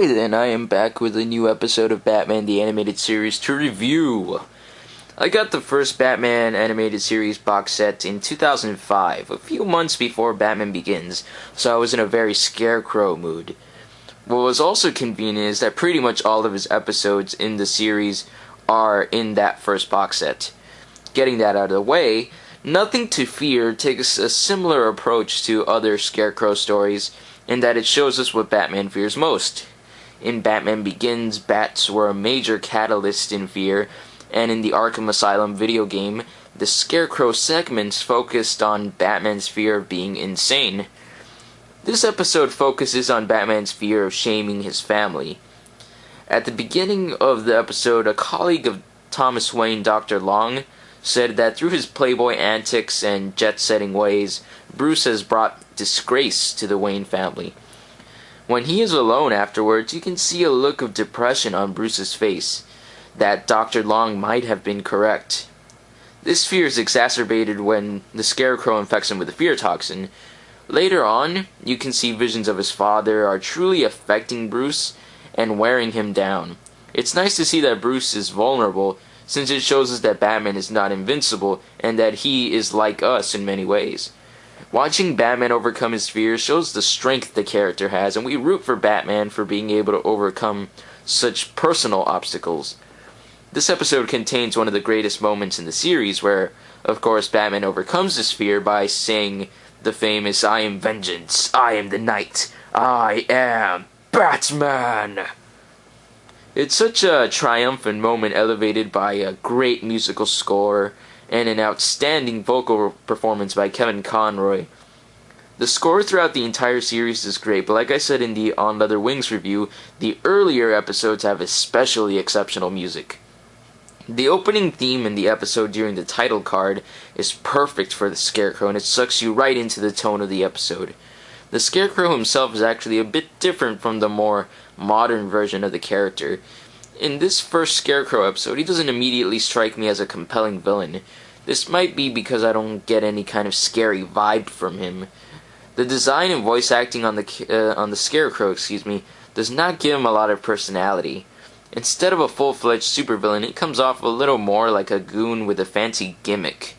Hey then, I am back with a new episode of Batman the Animated Series to review. I got the first Batman Animated Series box set in 2005, a few months before Batman Begins, so I was in a very scarecrow mood. What was also convenient is that pretty much all of his episodes in the series are in that first box set. Getting that out of the way, Nothing to Fear takes a similar approach to other scarecrow stories in that it shows us what Batman fears most. In Batman Begins, bats were a major catalyst in fear, and in the Arkham Asylum video game, the Scarecrow segments focused on Batman's fear of being insane. This episode focuses on Batman's fear of shaming his family. At the beginning of the episode, a colleague of Thomas Wayne, Dr. Long, said that through his playboy antics and jet-setting ways, Bruce has brought disgrace to the Wayne family. When he is alone afterwards, you can see a look of depression on Bruce's face, that Dr. Long might have been correct. This fear is exacerbated when the Scarecrow infects him with the fear toxin. Later on, you can see visions of his father are truly affecting Bruce and wearing him down. It's nice to see that Bruce is vulnerable, since it shows us that Batman is not invincible and that he is like us in many ways. Watching Batman overcome his fears shows the strength the character has, and we root for Batman for being able to overcome such personal obstacles. This episode contains one of the greatest moments in the series where, of course, Batman overcomes his fear by saying the famous, "I am vengeance, I am the night, I am Batman!" It's such a triumphant moment elevated by a great musical score and an outstanding vocal performance by Kevin Conroy. The score throughout the entire series is great, but like I said in the On Leather Wings review, the earlier episodes have especially exceptional music. The opening theme in the episode during the title card is perfect for the Scarecrow, and it sucks you right into the tone of the episode. The Scarecrow himself is actually a bit different from the more modern version of the character. In this first Scarecrow episode, he doesn't immediately strike me as a compelling villain. This might be because I don't get any kind of scary vibe from him. The design and voice acting on the Scarecrow, does not give him a lot of personality. Instead of a full-fledged supervillain, he comes off a little more like a goon with a fancy gimmick.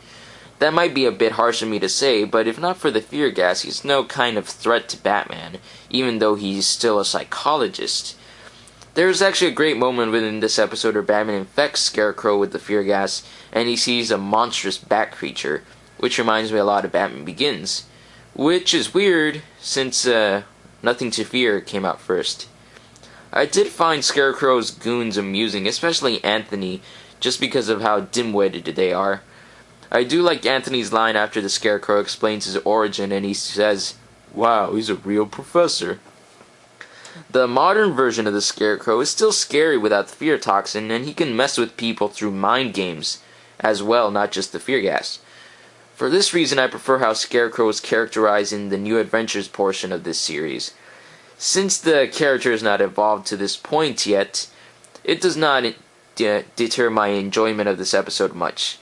That might be a bit harsh of me to say, but if not for the fear gas, he's no kind of threat to Batman, even though he's still a psychologist. There's actually a great moment within this episode where Batman infects Scarecrow with the fear gas, and he sees a monstrous bat creature, which reminds me a lot of Batman Begins. Which is weird, since Nothing to Fear came out first. I did find Scarecrow's goons amusing, especially Anthony, just because of how dim-witted they are. I do like Anthony's line after the Scarecrow explains his origin, and he says, "Wow, he's a real professor." The modern version of the Scarecrow is still scary without the fear toxin, and he can mess with people through mind games as well, not just the fear gas. For this reason, I prefer how Scarecrow is characterized in the New Adventures portion of this series. Since the character is not evolved to this point yet, it does not deter my enjoyment of this episode much.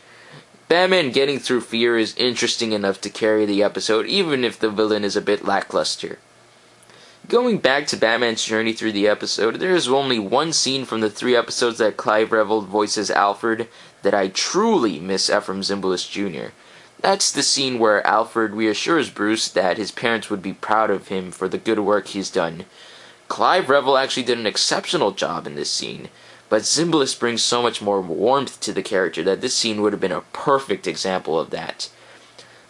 Batman getting through fear is interesting enough to carry the episode, even if the villain is a bit lackluster. Going back to Batman's journey through the episode, there is only one scene from the 3 episodes that Clive Revill voices Alfred that I truly miss Ephraim Zimbalist Jr. That's the scene where Alfred reassures Bruce that his parents would be proud of him for the good work he's done. Clive Revill actually did an exceptional job in this scene, but Zimbalist brings so much more warmth to the character that this scene would have been a perfect example of that.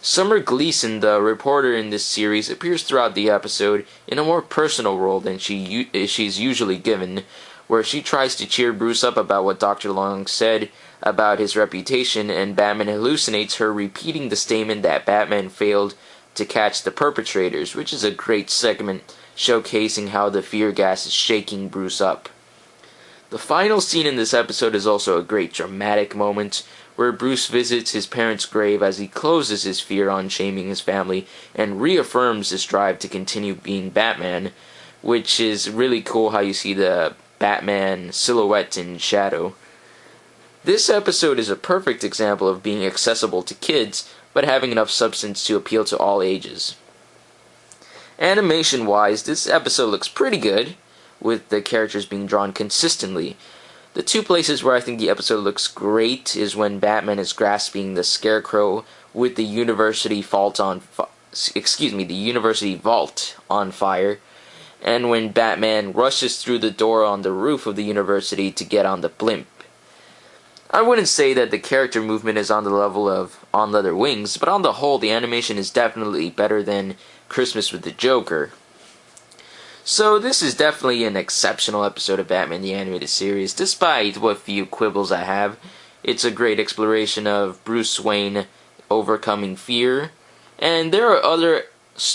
Summer Gleason, the reporter in this series, appears throughout the episode in a more personal role than she's usually given, where she tries to cheer Bruce up about what Dr. Long said about his reputation, and Batman hallucinates her repeating the statement that Batman failed to catch the perpetrators, which is a great segment showcasing how the fear gas is shaking Bruce up. The final scene in this episode is also a great dramatic moment, where Bruce visits his parents' grave as he closes his fear on shaming his family and reaffirms his drive to continue being Batman, which is really cool how you see the Batman silhouette in shadow. This episode is a perfect example of being accessible to kids, but having enough substance to appeal to all ages. Animation-wise, this episode looks pretty good, with the characters being drawn consistently. The two places where I think the episode looks great is when Batman is grasping the Scarecrow with the university vault on fire, and when Batman rushes through the door on the roof of the university to get on the blimp. I wouldn't say that the character movement is on the level of On Leather Wings, but on the whole, the animation is definitely better than Christmas with the Joker. So this is definitely an exceptional episode of Batman the Animated Series, despite what few quibbles I have. It's a great exploration of Bruce Wayne overcoming fear, and there are other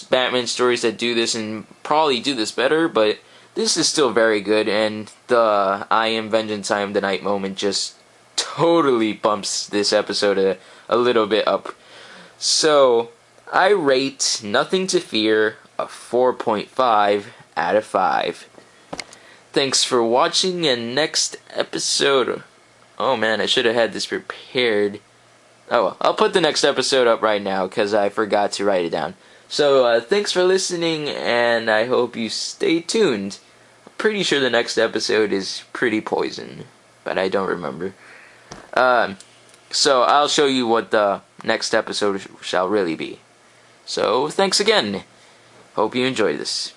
Batman stories that do this and probably do this better, but this is still very good, and the I am vengeance, I am the night moment just totally bumps this episode a little bit up. So, I rate Nothing to Fear a 4.5 out of 5. Thanks for watching, and next episode... Oh man, I should have had this prepared. Oh well, I'll put the next episode up right now because I forgot to write it down. So, thanks for listening, and I hope you stay tuned. I'm pretty sure the next episode is Pretty Poison, but I don't remember. So I'll show you what the next episode shall really be. So, thanks again. Hope you enjoyed this.